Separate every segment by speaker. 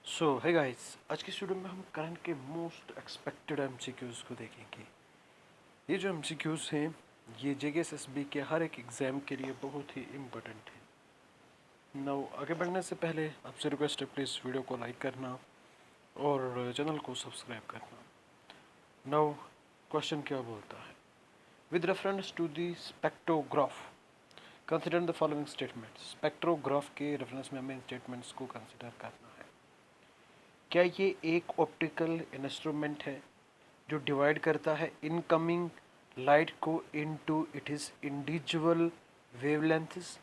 Speaker 1: सो है गाइस, आज की वीडियो में हम करंट के मोस्ट एक्सपेक्टेड एमसीक्यूज़ को देखेंगे। ये जो एमसीक्यूज़ हैं ये जेकेएसएसबी के हर एक एग्ज़ाम के लिए बहुत ही इम्पोर्टेंट है। नाउ आगे बढ़ने से पहले आपसे रिक्वेस्ट है, प्लीज़ वीडियो को लाइक करना और चैनल को सब्सक्राइब करना। नाउ क्वेश्चन क्या बोलता है, with reference to the spectrograph consider the following statement. Spectrograph के रेफरेंस में हमें इन स्टेटमेंट्स को कंसिडर करना है। क्या ये एक ऑप्टिकल इंस्ट्रूमेंट है जो डिवाइड करता है इनकमिंग लाइट को into it is individual wavelengths?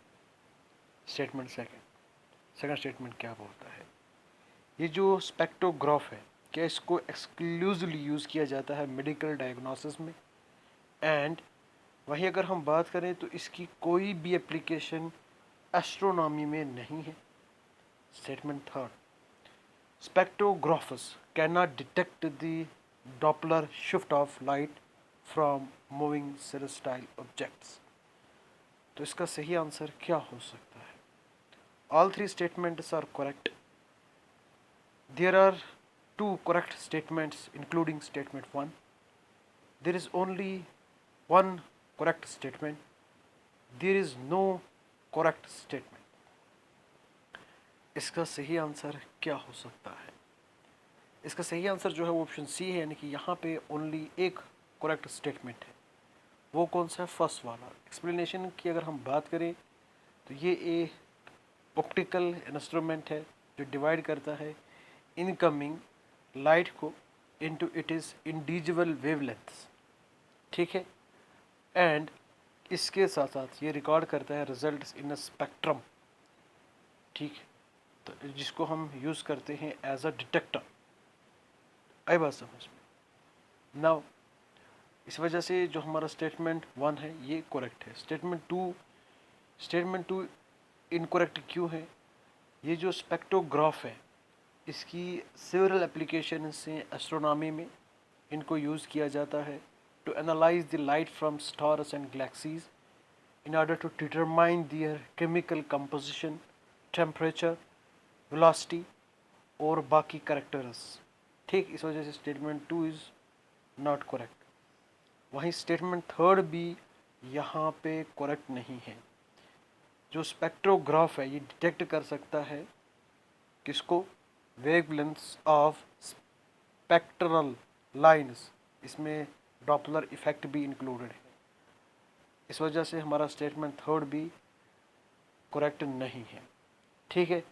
Speaker 1: Statement second statement क्या बोलता है, ये जो स्पेक्ट्रोग्राफ है क्या इसको एक्सक्लूसिवली यूज़ किया जाता है मेडिकल डायग्नोसिस में? एंड वहीं अगर हम बात करें तो इसकी कोई भी एप्लीकेशन एस्ट्रोनॉमी में नहीं है। Statement third, spectrographers cannot detect the Doppler shift of light from moving celestial objects। तो इसका सही आंसर क्या हो सकता है? All three statements are correct. There are two correct statements including statement 1. There is only one correct statement. There is no correct statement. इसका सही answer क्या हो सकता है? इसका सही आंसर जो है वो ऑप्शन सी है, यानी कि यहाँ पे ओनली एक करेक्ट स्टेटमेंट है। वो कौन सा है? फर्स्ट वाला। एक्सप्लेनेशन की अगर हम बात करें तो ये एक ऑप्टिकल इंस्ट्रूमेंट है जो डिवाइड करता है इनकमिंग लाइट को into it is individual wavelengths, ठीक है। एंड इसके साथ साथ ये रिकॉर्ड करता है रिजल्ट्स इन अ स्पेक्ट्रम, ठीक है, तो जिसको हम यूज़ करते हैं एज अ डिटेक्टर। आई बात समझ में? नाउ इस वजह से जो हमारा स्टेटमेंट 1 है ये करेक्ट है। स्टेटमेंट 2 इनकरेक्ट क्यों है? ये जो स्पेक्ट्रोग्राफ है इसकी सेवरल एप्लीकेशन से एस्ट्रोनॉमी में इनको यूज़ किया जाता है to analyse the light from stars and galaxies in order to determine their chemical composition, temperature, velocity और बाकी कैरेक्टर्स, ठीक। इस वजह से स्टेटमेंट 2 इज़ नॉट करेक्ट। वहीं स्टेटमेंट थर्ड भी यहाँ पे करेक्ट नहीं है। जो स्पेक्ट्रोग्राफ है ये डिटेक्ट कर सकता है किसको? वेवलेंथ्स ऑफ स्पेक्ट्रल लाइंस, इसमें डॉपलर इफेक्ट भी इंक्लूडेड है। इस वजह से हमारा स्टेटमेंट थर्ड भी करेक्ट नहीं है, ठीक है।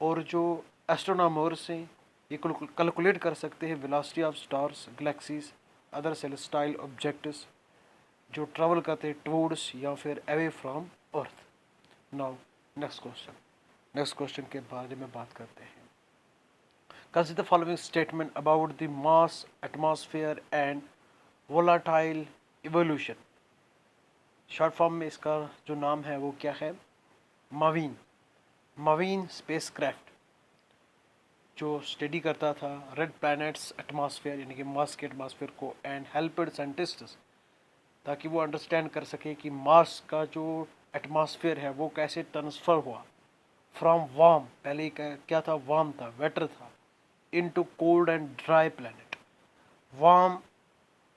Speaker 1: और जो एस्ट्रोनॉमर्स हैं ये कैलकुलेट कर सकते हैं velocity of stars, galaxies, other celestial objects जो ट्रैवल करते हैं टुवर्ड्स या फिर away from earth. Now next question के बारे में बात करते हैं। Consider the following statement about the mass, atmosphere and volatile evolution. Short form में इसका जो नाम है वो क्या है? मवीन स्पेसक्राफ्ट जो स्टडी करता था रेड प्लैनेट्स एटमॉस्फेयर यानी कि मार्स के एटमॉस्फेयर को एंड हेल्पेड साइंटिस्ट्स ताकि वो अंडरस्टैंड कर सके कि मार्स का जो एटमॉस्फेयर है वो कैसे ट्रांसफ़र हुआ फ्रॉम वार्म, पहले क्या था? वार्म था, वेटर था, into cold and dry planet. Warm,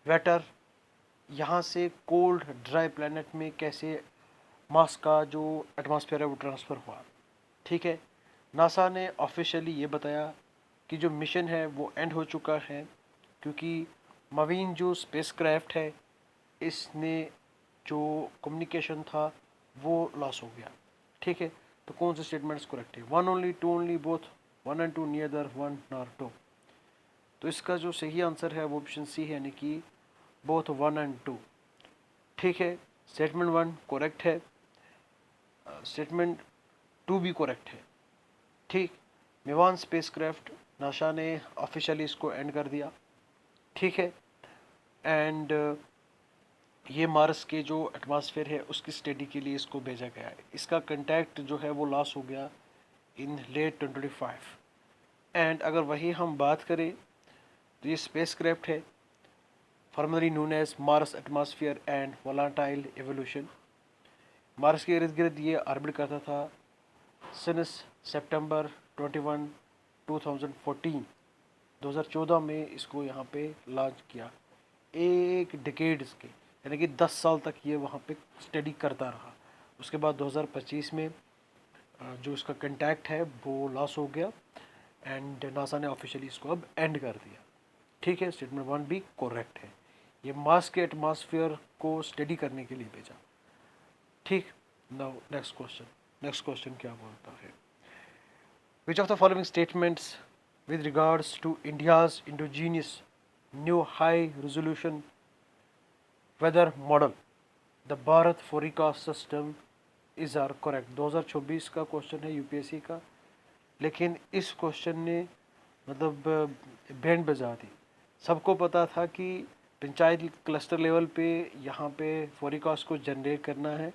Speaker 1: waiter, यहाँ से कोल्ड ड्राई प्लैनेट में कैसे मार्स का जो एटमॉस्फेयर है वो ट्रांसफ़र हुआ, ठीक है। नासा ने ऑफिशियली ये बताया कि जो मिशन है वो एंड हो चुका है क्योंकि मवीन जो स्पेसक्राफ्ट है इसने जो कम्युनिकेशन था वो लॉस हो गया, ठीक है। तो कौन से स्टेटमेंट्स करेक्ट है? 1 only, 2 only, both, 1 and 2, नियदर 1 nor 2। तो इसका जो सही आंसर है वो ऑप्शन सी है, यानी कि बोथ 1 एंड 2, ठीक है। स्टेटमेंट 1 करेक्ट है, स्टेटमेंट 2 भी करेक्ट है, ठीक। मेवान स्पेसक्राफ्ट नासा ने ऑफिशियली इसको एंड कर दिया, ठीक है। एंड ये मार्स के जो एटमॉस्फेयर है उसकी स्टडी के लिए इसको भेजा गया है। इसका कंटैक्ट जो है वो लॉस हो गया इन लेट 2025। एंड अगर वही हम बात करें तो ये स्पेसक्राफ्ट है formally known as Mars atmosphere and volatile evolution. Mars के इर्द गिर्द ये ऑर्बिट करता था सिंस सितंबर 21 2014 2014 में इसको यहाँ पे लॉन्च किया। एक डिकेड्स के यानी कि 10 साल तक ये वहाँ पे स्टडी करता रहा। उसके बाद 2025 में जो इसका कंटैक्ट है वो लॉस हो गया एंड नासा ने ऑफिशियली इसको अब एंड कर दिया। ठीक है, स्टेटमेंट 1 भी करेक्ट है। ये मार्स के एटमॉस्फेयर को स्टडी करने के लिए भेजा। ठीक, नाउ नेक्स्ट क्वेश्चन क्या बोलता है? Which of the following statements with regards to India's indigenous new high resolution weather model, the Bharat forecast system is are correct? 2024 का क्वेश्चन है यूपीएससी का, लेकिन इस क्वेश्चन ने मतलब बैंड बजा दी। सबको पता था कि पंचायत क्लस्टर लेवल पे यहाँ पे फोरिकास्ट को जनरेट करना है,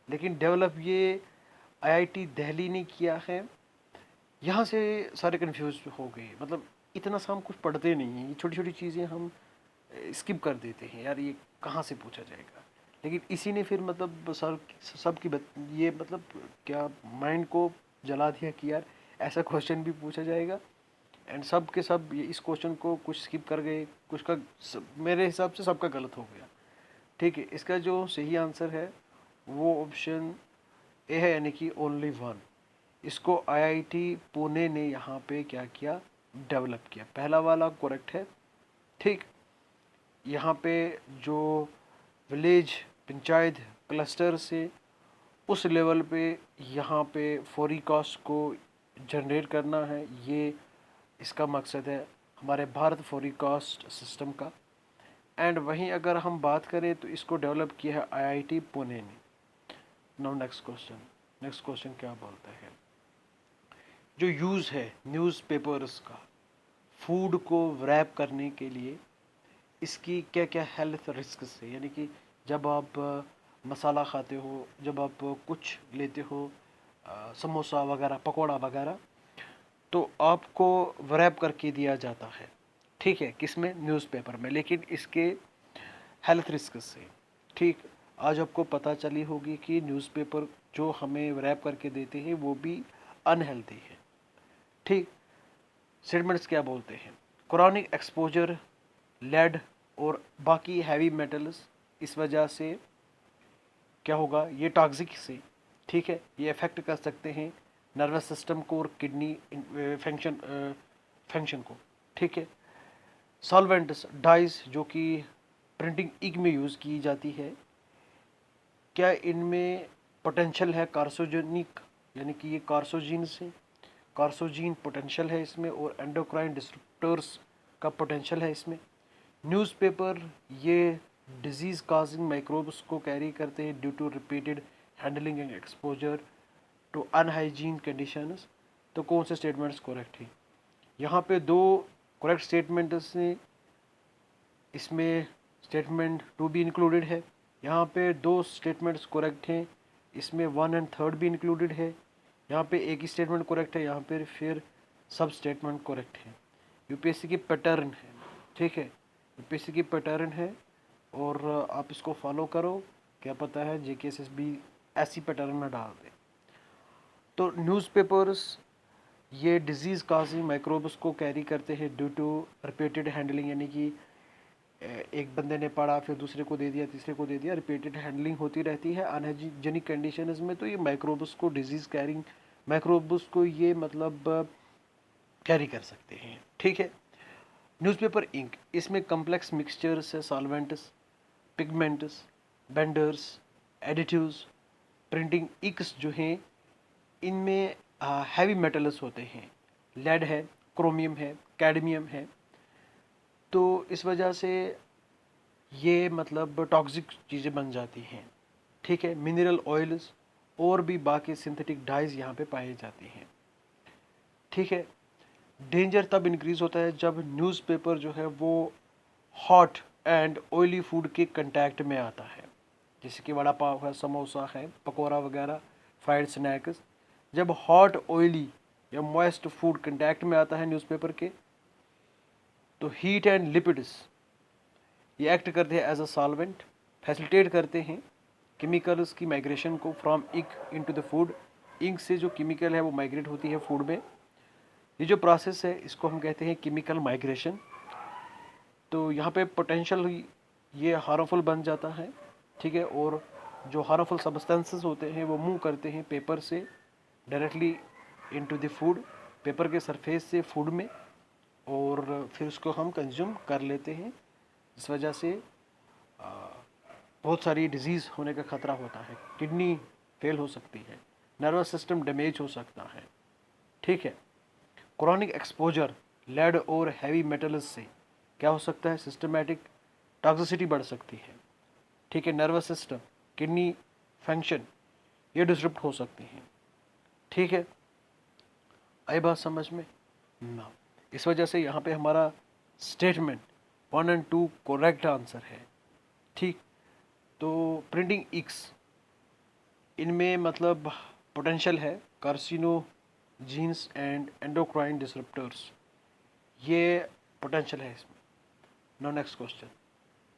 Speaker 1: लेकिन डेवलप ये आईआईटी दिल्ली ने किया है। यहाँ से सारे कंफ्यूज हो गए, मतलब इतना सा हम कुछ पढ़ते नहीं हैं, ये छोटी छोटी चीज़ें हम स्किप कर देते हैं, यार ये कहाँ से पूछा जाएगा। लेकिन इसी ने फिर मतलब सबकी ये मतलब क्या माइंड को जला दिया कि यार ऐसा क्वेश्चन भी पूछा जाएगा, एंड सब के सब ये इस क्वेश्चन को कुछ स्किप कर गए, कुछ का मेरे हिसाब से सबका गलत हो गया। ठीक है, इसका जो सही आंसर है वो ऑप्शन ए है, यानी कि ओनली वन। इसको आईआईटी पुणे ने यहाँ पे क्या किया, डेवलप किया। पहला वाला करेक्ट है। ठीक, यहाँ पे जो विलेज पंचायत क्लस्टर से उस लेवल पे यहाँ पे फोरिकास्ट को जनरेट करना है, ये इसका मकसद है हमारे भारत फोरिकास्ट सिस्टम का। एंड वहीं अगर हम बात करें तो इसको डेवलप किया है आईआईटी पुणे ने। नाउ नेक्स्ट क्वेश्चन क्या बोलता है? जो यूज़ है न्यूज़पेपर्स का फूड को रैप करने के लिए, इसकी क्या क्या हेल्थ रिस्क्स है? यानी कि जब आप मसाला खाते हो, जब आप कुछ लेते हो समोसा वगैरह, पकोड़ा वगैरह, तो आपको रैप करके दिया जाता है। ठीक है, किसमें? न्यूज़पेपर में। लेकिन इसके हेल्थ रिस्क्स से, ठीक, आज आपको पता चली होगी कि न्यूज़पेपर जो हमें रैप करके देते हैं वो भी अनहेल्दी है। ठीक, स्टेटमेंट्स क्या बोलते हैं? क्रॉनिक एक्सपोजर लेड और बाकी हैवी मेटल्स, इस वजह से क्या होगा, ये टॉक्सिक से, ठीक है, ये अफेक्ट कर सकते हैं नर्वस सिस्टम को और किडनी फंक्शन को। ठीक है, सॉल्वेंट्स डाइज जो कि प्रिंटिंग इंक में यूज़ की जाती है, क्या इनमें पोटेंशियल है कार्सोजेनिक, यानी कि ये कार्सोजीन से, कार्सोजीन पोटेंशियल है इसमें, और एंडोक्राइन डिस्ट्रप्टर्स का पोटेंशियल है इसमें। न्यूज़पेपर ये डिजीज़ काजिंग माइक्रोब्स को कैरी करते हैं due to repeated handling and exposure to unhygiene conditions. तो कौन से स्टेटमेंट्स करेक्ट है? यहाँ पे दो करेक्ट स्टेटमेंट्स हैं, इसमें स्टेटमेंट 2 भी इंक्लूडेड है। यहाँ पे दो स्टेटमेंट्स करेक्ट हैं, इसमें 1 एंड 3 भी इंक्लूडेड है। यहाँ पे एक ही स्टेटमेंट करेक्ट है, यहाँ पे फिर सब स्टेटमेंट करेक्ट है। यूपीएससी की पैटर्न है, ठीक है, यूपीएससी की पैटर्न है, और आप इसको फॉलो करो, क्या पता है जेकेएसएसबी ऐसी पैटर्न में डाल दे। तो न्यूज़पेपर्स ये डिजीज़ काजिंग माइक्रोब्स को कैरी करते हैं ड्यू टू रिपीटेड हैंडलिंग, यानी कि एक बंदे ने पढ़ा, फिर दूसरे को दे दिया, तीसरे को दे दिया, रिपीटेड हैंडलिंग होती रहती है अनहाइजीनिक कंडीशंस में। तो ये माइक्रोब्स को डिजीज़ कैरिंग माइक्रोब्स को ये मतलब कैरी कर सकते हैं। ठीक है, न्यूज़पेपर इंक, इसमें कम्प्लेक्स मिक्सचर्स है, solvents, pigments, benders, additives, printing inks जो हैं इनमें हैवी मेटल्स होते हैं, लेड है, क्रोमियम है, कैडमियम है। तो इस वजह से ये मतलब टॉक्सिक चीज़ें बन जाती हैं। ठीक है, मिनरल ऑयल्स और भी बाकी सिंथेटिक डाइज यहाँ पे पाई जाती हैं। ठीक है, डेंजर तब इंक्रीज होता है जब न्यूज़पेपर जो है वो हॉट एंड ऑयली फूड के कांटेक्ट में आता है, जैसे कि वड़ा पाव है, समोसा है, पकौड़ा वगैरह, फ्राइड स्नैक्स। जब हॉट ऑयली या मॉइस्ट फूड कांटेक्ट में आता है न्यूज़पेपर के, तो हीट एंड लिपिड्स ये एक्ट करते हैं एज अ सॉल्वेंट, फैसिलिटेट करते हैं केमिकल्स की माइग्रेशन को from ink into the food. Ink से जो केमिकल है वो माइग्रेट होती है फूड में, ये जो प्रोसेस है इसको हम कहते हैं केमिकल माइग्रेशन। तो यहाँ पे पोटेंशियल ये हार्मफुल बन जाता है, ठीक है, और जो हार्मफुल सब्सटेंसेस होते हैं वो मूव करते हैं पेपर से directly into the food, paper के सरफेस से फूड में, और फिर उसको हम कंज्यूम कर लेते हैं। इस वजह से बहुत सारी डिजीज़ होने का ख़तरा होता है, किडनी फेल हो सकती है, नर्वस सिस्टम डैमेज हो सकता है, ठीक है। क्रॉनिक एक्सपोजर लेड और हैवी मेटल्स से क्या हो सकता है, सिस्टमेटिक टॉक्सिसिटी बढ़ सकती है, ठीक है। नर्वस सिस्टम, किडनी फंक्शन ये डिसरप्ट हो सकती हैं, ठीक है। आई बात समझ में ना? इस वजह से यहाँ पे हमारा स्टेटमेंट 1 और 2 करेक्ट आंसर है, ठीक। तो प्रिंटिंग इंक्स, इनमें मतलब पोटेंशियल है कार्सिनोजीन्स एंड एंडोक्राइन डिसरप्टर्स, ये पोटेंशियल है इसमें। नो नेक्स्ट क्वेश्चन,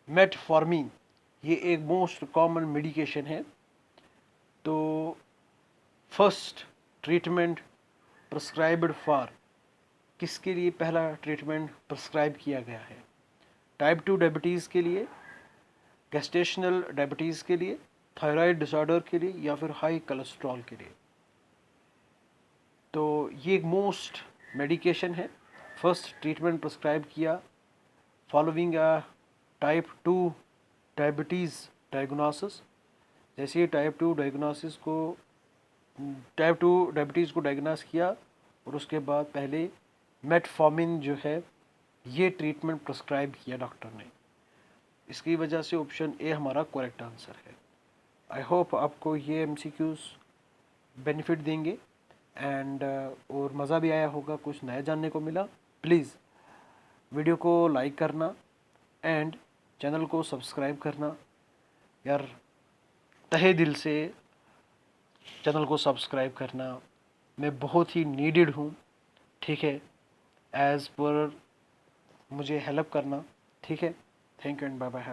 Speaker 1: मेटफॉर्मिन ये एक मोस्ट कॉमन मेडिकेशन है। तो फर्स्ट ट्रीटमेंट प्रिस्क्राइब्ड फॉर, किसके लिए पहला ट्रीटमेंट प्रिस्क्राइब किया गया है? टाइप 2 डायबिटीज़ के लिए, गेस्टेशनल डायबिटीज़ के लिए, थायराइड डिसऑर्डर के लिए, या फिर हाई कोलेस्ट्रॉल के लिए। तो ये एक मोस्ट मेडिकेशन है, फर्स्ट ट्रीटमेंट प्रिस्क्राइब किया following a type 2 diabetes diagnosis. जैसे ही टाइप 2 डायबिटीज़ को डायग्नोस किया, और उसके बाद पहले मेटफॉर्मिन जो है ये ट्रीटमेंट प्रिस्क्राइब किया डॉक्टर ने। इसकी वजह से ऑप्शन ए हमारा करेक्ट आंसर है। आई होप आपको ये एमसीक्यूज़ बेनिफिट देंगे एंड और मज़ा भी आया होगा, कुछ नया जानने को मिला। प्लीज़ वीडियो को लाइक करना एंड चैनल को सब्सक्राइब करना यार, तहे दिल से चैनल को सब्सक्राइब करना, मैं बहुत ही नीडेड हूँ, ठीक है। एज़ पर मुझे हेल्प करना, ठीक है। Thank you and bye bye.